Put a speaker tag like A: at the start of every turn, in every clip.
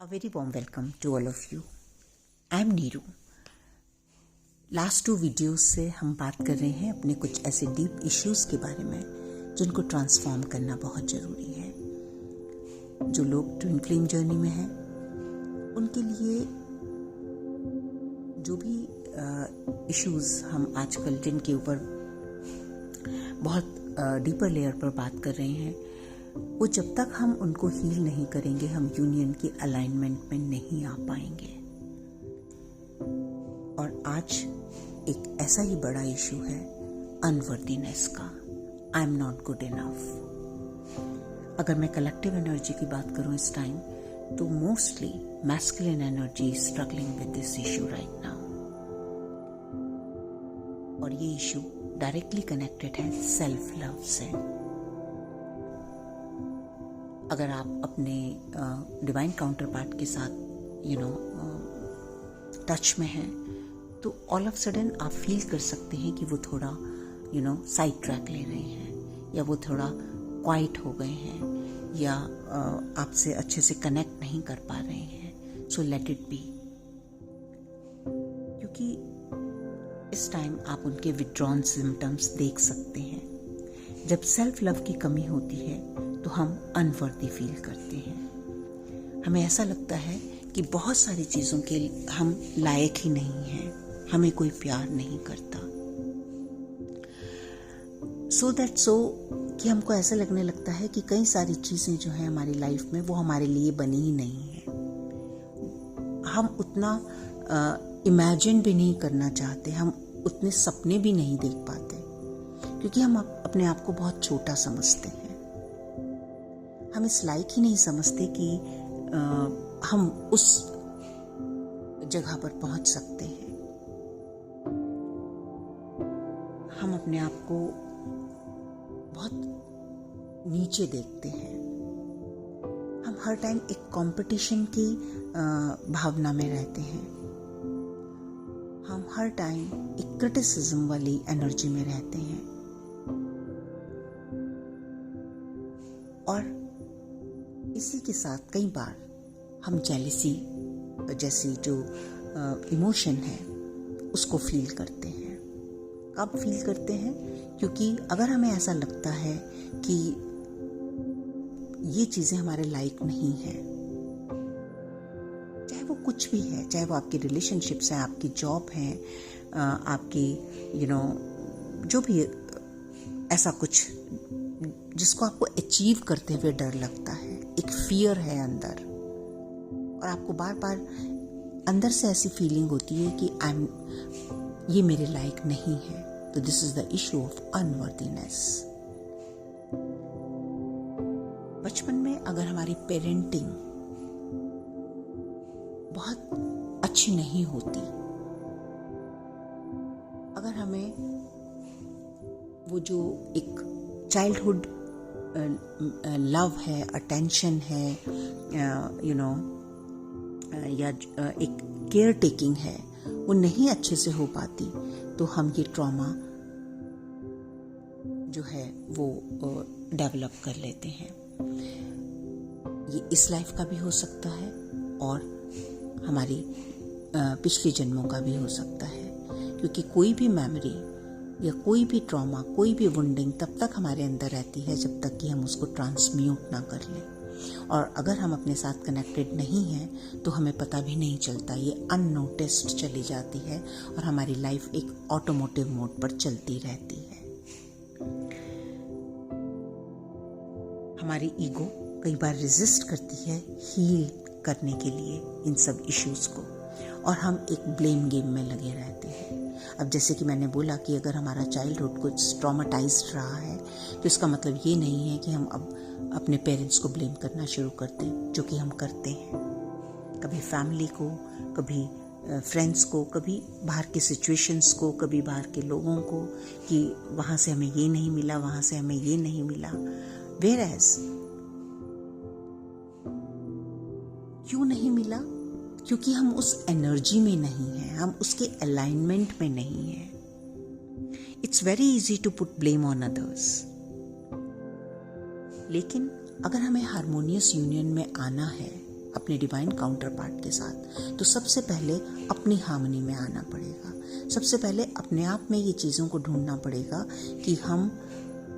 A: A very warm welcome to all of you. I am Neeru. Last 2 videos से हम बात कर रहे हैं अपने कुछ ऐसे डीप इश्यूज के बारे में जिनको ट्रांसफॉर्म करना बहुत ज़रूरी है। जो लोग ट्विन फ्लेम जर्नी में हैं उनके लिए जो भी इश्यूज हम आजकल जिनके ऊपर बहुत डीपर लेयर पर बात कर रहे हैं, वो जब तक हम उनको हील नहीं करेंगे हम यूनियन की अलाइनमेंट में नहीं आ पाएंगे। और आज एक ऐसा ही बड़ा इशू है अनवर्दीनेस का। I am not good enough. अगर मैं कलेक्टिव एनर्जी की बात करूं इस टाइम, तो mostly masculine energy struggling with this issue right now. और ये इशू डायरेक्टली कनेक्टेड है सेल्फ लव से। अगर आप अपने डिवाइन काउंटर पार्ट के साथ टच में हैं, तो ऑल ऑफ सडन आप फील कर सकते हैं कि वो थोड़ा साइड ट्रैक ले रहे हैं, या वो थोड़ा क्वाइट हो गए हैं, या आपसे अच्छे से कनेक्ट नहीं कर पा रहे हैं। सो लेट इट बी, क्योंकि इस टाइम आप उनके विथड्रॉन सिम्टम्स देख सकते हैं। जब सेल्फ लव की कमी होती है तो हम अनवर्दी फील करते हैं। हमें ऐसा लगता है कि बहुत सारी चीज़ों के हम लायक ही नहीं हैं, हमें कोई प्यार नहीं करता। सो कि हमको ऐसा लगने लगता है कि कई सारी चीज़ें जो हैं हमारी लाइफ में वो हमारे लिए बनी ही नहीं है। हम उतना इमेजिन भी नहीं करना चाहते, हम उतने सपने भी नहीं देख पाते, क्योंकि हम अपने आप को बहुत छोटा समझते हैं। हम इस लायक ही नहीं समझते कि हम उस जगह पर पहुंच सकते हैं। हम अपने आप को बहुत नीचे देखते हैं। हम हर टाइम एक कंपटीशन की भावना में रहते हैं। हम हर टाइम एक क्रिटिसिज्म वाली एनर्जी में रहते हैं। और इसी के साथ कई बार हम जेलिसी जैसी जो इमोशन है उसको फील करते हैं। कब फील करते हैं? क्योंकि अगर हमें ऐसा लगता है कि ये चीज़ें हमारे लायक नहीं है, चाहे वो कुछ भी है, चाहे वो आपकी रिलेशनशिप्स हैं, आपकी जॉब है, आपकी जो भी ऐसा कुछ जिसको आपको अचीव करते हुए डर लगता है, एक फियर है अंदर, और आपको बार बार अंदर से ऐसी फीलिंग होती है कि ये मेरे लायक नहीं है। तो this is the issue of unworthiness. बचपन में अगर हमारी पेरेंटिंग बहुत अच्छी नहीं होती, अगर हमें वो जो एक चाइल्डहुड लव है, अटेंशन है, या एक केयर टेकिंग है, वो नहीं अच्छे से हो पाती, तो हम ये ट्रॉमा जो है वो डेवलप कर लेते हैं। ये इस लाइफ का भी हो सकता है और हमारी पिछले जन्मों का भी हो सकता है, क्योंकि कोई भी मेमोरी या कोई भी ट्रॉमा, कोई भी वुंडिंग तब तक हमारे अंदर रहती है जब तक कि हम उसको ट्रांसम्यूट ना कर लें। और अगर हम अपने साथ कनेक्टेड नहीं हैं तो हमें पता भी नहीं चलता, ये अननोटिस्ड चली जाती है और हमारी लाइफ एक ऑटोमोटिव मोड पर चलती रहती है। हमारी ईगो कई बार रेजिस्ट करती है हील करने के लिए इन सब इश्यूज को, और हम एक ब्लेम गेम में लगे रहते हैं। अब जैसे कि मैंने बोला कि अगर हमारा चाइल्डहुड कुछ ट्रॉमाटाइज्ड रहा है, तो इसका मतलब ये नहीं है कि हम अब अपने पेरेंट्स को ब्लेम करना शुरू कर दें, जो कि हम करते हैं। कभी फैमिली को, कभी फ्रेंड्स को, कभी बाहर के सिचुएशंस को, कभी बाहर के लोगों को, कि वहाँ से हमें ये नहीं मिला, वहाँ से हमें ये नहीं मिला। वेयरएज क्यों नहीं मिला? क्योंकि हम उस एनर्जी में नहीं हैं, हम उसके अलाइनमेंट में नहीं हैं। It's very easy to put blame on others, लेकिन अगर हमें हारमोनियस यूनियन में आना है, अपने डिवाइन काउंटर पार्ट के साथ, तो सबसे पहले अपनी हार्मनी में आना पड़ेगा। सबसे पहले अपने आप में ये चीज़ों को ढूंढना पड़ेगा कि हम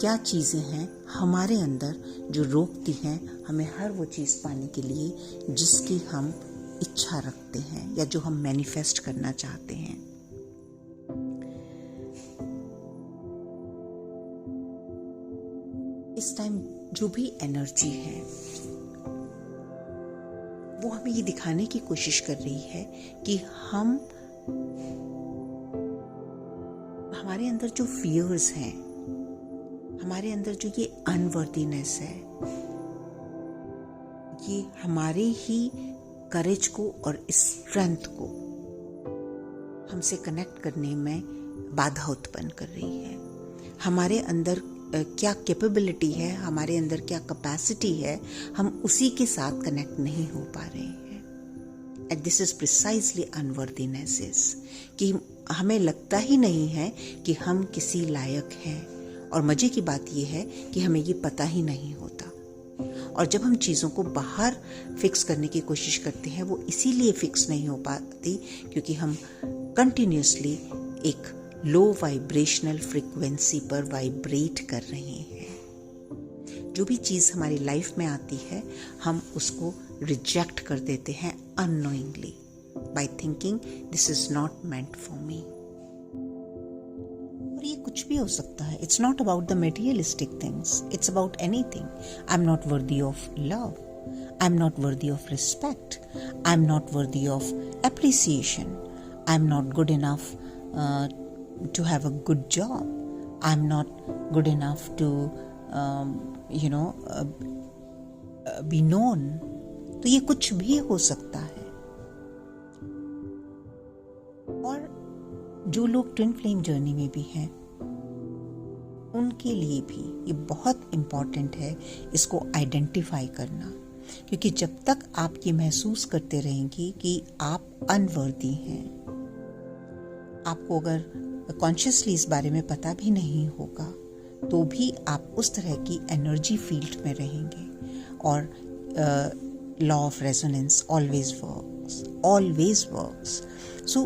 A: क्या चीज़ें हैं हमारे अंदर जो रोकती हैं हमें हर वो चीज़ पाने के लिए जिसकी हम इच्छा रखते हैं या जो हम मैनिफेस्ट करना चाहते हैं। इस टाइम जो भी एनर्जी है वो हमें ये दिखाने की कोशिश कर रही है कि हमारे अंदर जो फियर्स हैं, हमारे अंदर जो ये अनवर्दीनेस है, ये हमारे ही करेज को और स्ट्रेंथ को हमसे कनेक्ट करने में बाधा उत्पन्न कर रही है। हमारे अंदर क्या कैपेबिलिटी है, हमारे अंदर क्या कैपेसिटी है, हम उसी के साथ कनेक्ट नहीं हो पा रहे हैं। And this is precisely unworthiness, कि हमें लगता ही नहीं है कि हम किसी लायक हैं। और मजे की बात यह है कि हमें ये पता ही नहीं होता। और जब हम चीज़ों को बाहर फिक्स करने की कोशिश करते हैं, वो इसीलिए फिक्स नहीं हो पाती क्योंकि हम कंटिन्यूसली एक लो वाइब्रेशनल फ्रीक्वेंसी पर वाइब्रेट कर रहे हैं। जो भी चीज़ हमारी लाइफ में आती है हम उसको रिजेक्ट कर देते हैं unknowingly by thinking this is not meant for me. और ये कुछ भी हो सकता है। It's not about the materialistic things, it's about anything. I am not worthy of love, I am not worthy of respect, I am not worthy of appreciation, I am not good enough to have a good job. I'm not good enough to be known. तो ये कुछ भी हो सकता है। और जो लोग ट्विन फ्लेम जर्नी में भी हैं उनके लिए भी ये बहुत इम्पॉर्टेंट है इसको आइडेंटिफाई करना, क्योंकि जब तक आप ये महसूस करते रहेंगी कि आप अनवर्दी हैं, आपको अगर कॉन्शियसली इस बारे में पता भी नहीं होगा तो भी आप उस तरह की एनर्जी फील्ड में रहेंगे। और law of resonance always works. So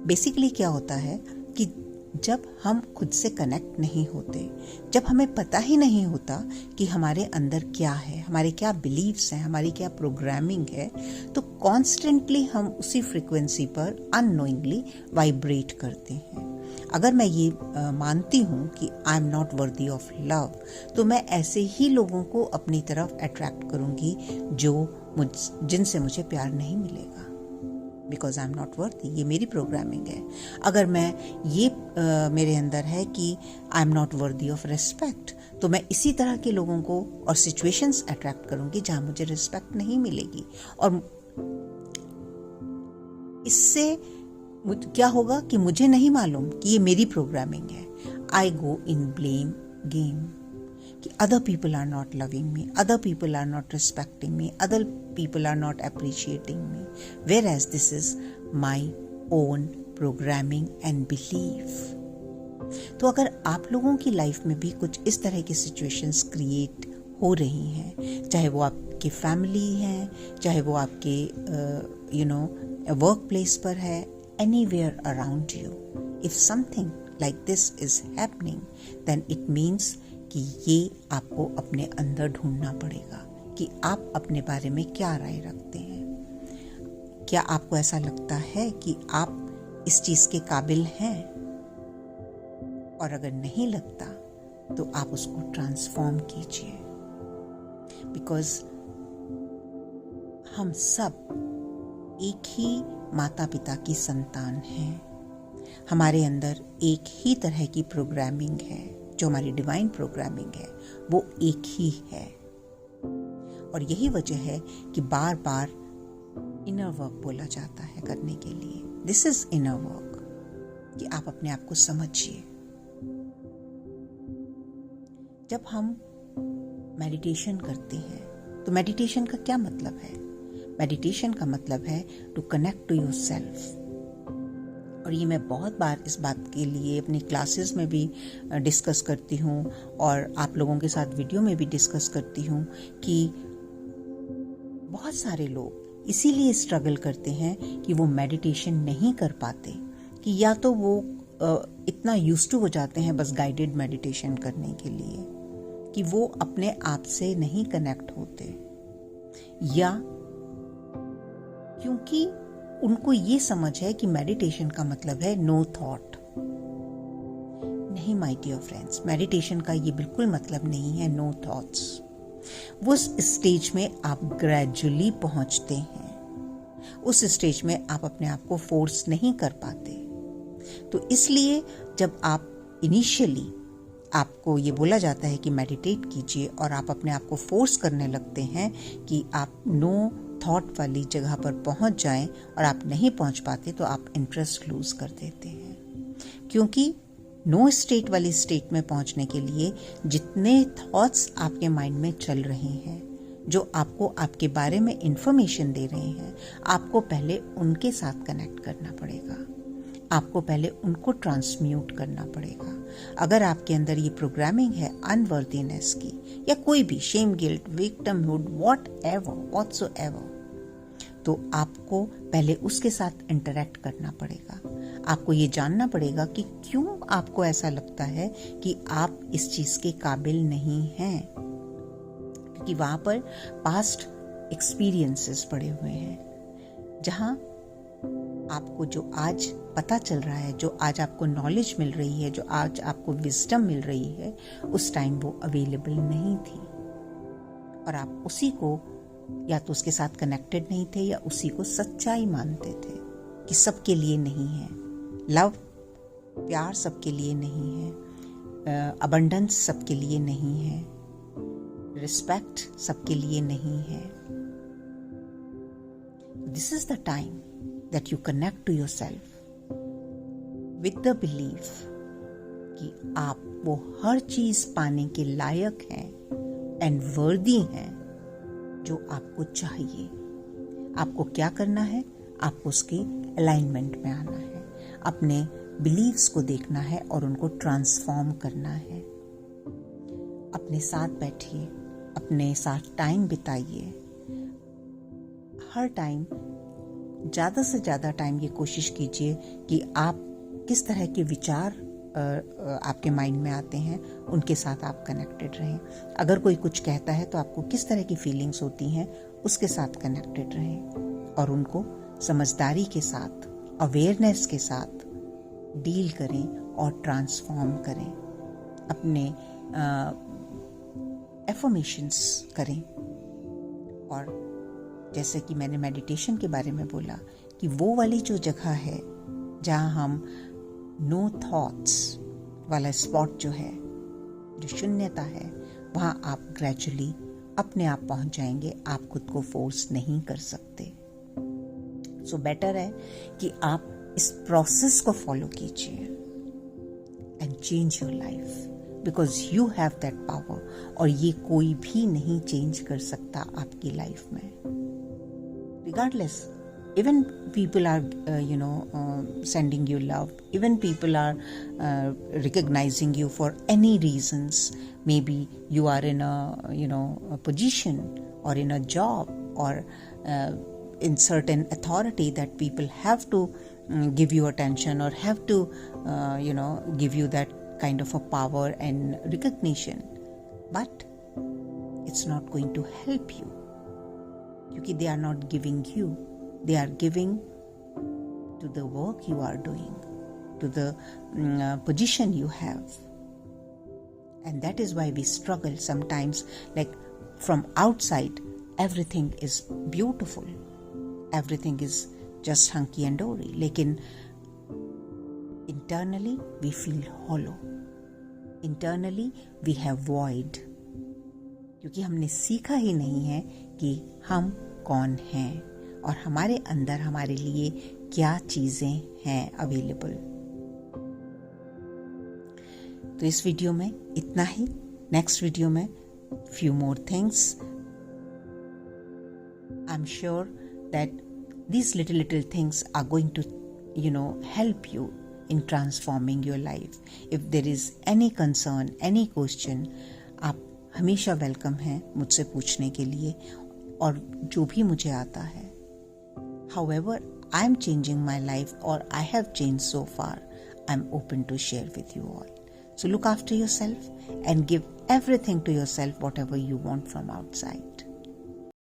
A: basically क्या होता है कि जब हम खुद से कनेक्ट नहीं होते, जब हमें पता ही नहीं होता कि हमारे अंदर क्या है, हमारे क्या बिलीव्स हैं, हमारी क्या प्रोग्रामिंग है, तो कॉन्स्टेंटली हम उसी फ्रीक्वेंसी पर अननोइंगली वाइब्रेट करते हैं। अगर मैं ये मानती हूँ कि I am not worthy of love, तो मैं ऐसे ही लोगों को अपनी तरफ अट्रैक्ट करूँगी जिनसे मुझे प्यार नहीं मिलेगा, because I am not worthy. ये मेरी प्रोग्रामिंग है। अगर मैं ये मेरे अंदर है कि I am not worthy of respect, तो मैं इसी तरह के लोगों को और सिचुएशंस अट्रैक्ट करूँगी जहाँ मुझे रिस्पेक्ट नहीं मिलेगी। और इससे क्या होगा कि मुझे नहीं मालूम कि ये मेरी प्रोग्रामिंग है। I go in blame game कि other people are not loving me, other people are not respecting me, other people are not appreciating me, whereas this is my own programming and belief. तो अगर आप लोगों की life में भी कुछ इस तरह की सिचुएशंस क्रिएट हो रही हैं, चाहे वो आपकी फैमिली है, चाहे वो आपके वर्क प्लेस पर है, anywhere around you, if something like this is happening, then it means कि ये आपको अपने अंदर ढूंढना पड़ेगा कि आप अपने बारे में क्या राय रखते हैं। क्या आपको ऐसा लगता है कि आप इस चीज के काबिल हैं? और अगर नहीं लगता तो आप उसको ट्रांसफॉर्म कीजिए, बिकॉज हम सब एक ही माता पिता की संतान हैं। हमारे अंदर एक ही तरह की प्रोग्रामिंग है, जो हमारी डिवाइन प्रोग्रामिंग है वो एक ही है। और यही वजह है कि बार बार इनर वर्क बोला जाता है करने के लिए। दिस इज इनर वर्क, कि आप अपने आप को समझिए। जब हम मेडिटेशन करते हैं तो मेडिटेशन का क्या मतलब है? मेडिटेशन का मतलब है to connect to yourself. और ये मैं बहुत बार इस बात के लिए अपनी क्लासेस में भी डिस्कस करती हूँ और आप लोगों के साथ वीडियो में भी डिस्कस करती हूँ कि बहुत सारे लोग इसीलिए स्ट्रगल करते हैं कि वो मेडिटेशन नहीं कर पाते, कि या तो वो इतना यूज्ड टू हो जाते हैं बस गाइडेड मेडिटेशन करने के लिए कि वो अपने आप से नहीं कनेक्ट होते, या क्योंकि उनको ये समझ है कि मेडिटेशन का मतलब है नो थॉट। नहीं माय डियर फ्रेंड्स, मेडिटेशन का ये बिल्कुल मतलब नहीं है नो थॉट्स। वो स्टेज में आप ग्रेजुअली पहुंचते हैं, उस स्टेज में आप अपने आप को फोर्स नहीं कर पाते। तो इसलिए जब आप इनिशियली आपको ये बोला जाता है कि मेडिटेट कीजिए और आप अपने आप को फोर्स करने लगते हैं कि आप नो थॉट वाली जगह पर पहुंच जाएं और आप नहीं पहुंच पाते, तो आप इंटरेस्ट लूज कर देते हैं। क्योंकि नो स्टेट वाली स्टेट में पहुंचने के लिए जितने थॉट्स आपके माइंड में चल रहे हैं, जो आपको आपके बारे में इंफॉर्मेशन दे रहे हैं, आपको पहले उनके साथ कनेक्ट करना पड़ेगा, आपको पहले उनको ट्रांसम्यूट करना पड़ेगा। अगर आपके अंदर ये प्रोग्रामिंग है अनवर्दीनेस की, या कोई भी शेम, गिल्ट, विक्टिमहुड, व्हाटएवर, तो आपको पहले उसके साथ इंटरेक्ट करना पड़ेगा। आपको ये जानना पड़ेगा कि क्यों आपको ऐसा लगता है कि आप इस चीज के काबिल नहीं हैं, क्योंकि वहां पर पास्ट एक्सपीरियंसेस पड़े हुए हैं, जहां आपको जो आज पता चल रहा है, जो आज आपको नॉलेज मिल रही है, जो आज आपको विजडम मिल रही है, उस टाइम वो अवेलेबल नहीं थी और आप उसी को या तो उसके साथ कनेक्टेड नहीं थे या उसी को सच्चाई मानते थे कि सबके लिए नहीं है। लव, प्यार सबके लिए नहीं है, अबंडेंस सबके लिए नहीं है, रिस्पेक्ट सबके लिए नहीं है। This is the time that you connect to yourself with the belief कि आप वो हर चीज पाने के लायक हैं and worthy हैं जो आपको चाहिए। आपको क्या करना है? आपको उसके अलाइनमेंट में आना है, अपने बिलीव्स को देखना है और उनको ट्रांसफॉर्म करना है। अपने साथ बैठिए, अपने साथ टाइम बिताइए। हर टाइम, ज़्यादा से ज़्यादा टाइम ये कोशिश कीजिए कि आप किस तरह के विचार आपके माइंड में आते हैं, उनके साथ आप कनेक्टेड रहें। अगर कोई कुछ कहता है तो आपको किस तरह की फीलिंग्स होती हैं, उसके साथ कनेक्टेड रहें और उनको समझदारी के साथ, अवेयरनेस के साथ डील करें और ट्रांसफॉर्म करें। अपने एफर्मेशंस करें। और जैसे कि मैंने मेडिटेशन के बारे में बोला कि वो वाली जो जगह है जहाँ हम नो थॉट्स वाला स्पॉट जो है, जो शून्यता है, वहाँ आप ग्रेजुअली अपने आप पहुँच जाएंगे। आप खुद को फोर्स नहीं कर सकते। सो बेटर है कि आप इस प्रोसेस को फॉलो कीजिए and change your life, because you have that power. और ये कोई भी नहीं चेंज कर सकता आपकी लाइफ में। Regardless, even people are sending you love, even people are recognizing you for any reasons. Maybe you are in a position or in a job or in certain authority that people have to give you attention or have to give you that kind of a power and recognition, but it's not going to help you. क्योंकि they are not giving you, they are giving to the work you are doing, to the position you have. And that is why we struggle sometimes. Like from outside, everything is beautiful, everything is just hunky and dory. लेकिन internally we feel hollow, internally we have void. क्योंकि हमने सीखा ही नहीं है कि हम कौन हैं और हमारे अंदर हमारे लिए क्या चीजें हैं अवेलेबल। तो इस वीडियो में इतना ही। नेक्स्ट वीडियो में few more things. I'm sure that these little things are going to help you in transforming your life. If there is any concern, any question, आप हमेशा वेलकम हैं मुझसे पूछने के लिए। और जो भी मुझे आता है, however I am changing my life or I have changed so far, I am open to share with you all. So look after yourself and give everything to yourself, whatever you want from outside.